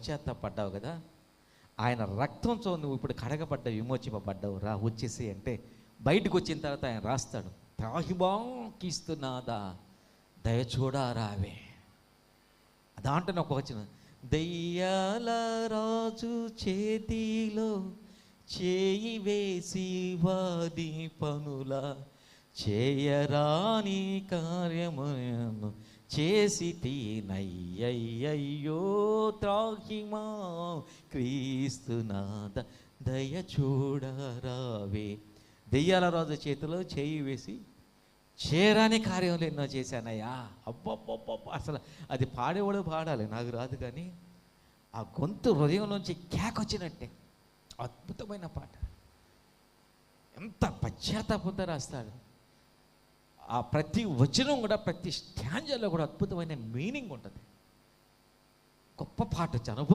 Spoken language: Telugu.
పశ్చాత్తాపడ్డావు కదా, ఆయన రక్తంతో నువ్వు ఇప్పుడు కడగబడ్డావు, విమోచింపబడ్డావు, రా వచ్చేసి అంటే బయటకు వచ్చిన తర్వాత ఆయన రాస్తాడు, త్రాహిబాకిస్తున్నాదా దయచూడా రావే. దాంట్లో ఒక వచ్చిన దయ్యాల రాజు చేతిలో చేయి వేసి వాది పనుల చేయరాని కార్యమును చేసి తీనయ్యయ్యో త్రాహిమా క్రీస్తునాథ దయ చూడరావే. దెయ్యాల రాజు చేతిలో చేయి వేసి చేరాని కార్యంలో ఎన్నో చేశానయ్యా. అబ్బబ్బబ్బ, అసలు అది పాడేవాడు పాడాలి, నాకు రాదు, కానీ ఆ గొంతు హృదయం నుంచి కేకొచ్చినట్టే అద్భుతమైన పాట. ఎంత పశ్చాత్తాపంతో రాస్తాడు. ఆ ప్రతి వచనం కూడా, ప్రతి స్టాంజాలో కూడా అద్భుతమైన మీనింగ్ ఉంటుంది. గొప్ప పాట, అనుభవం.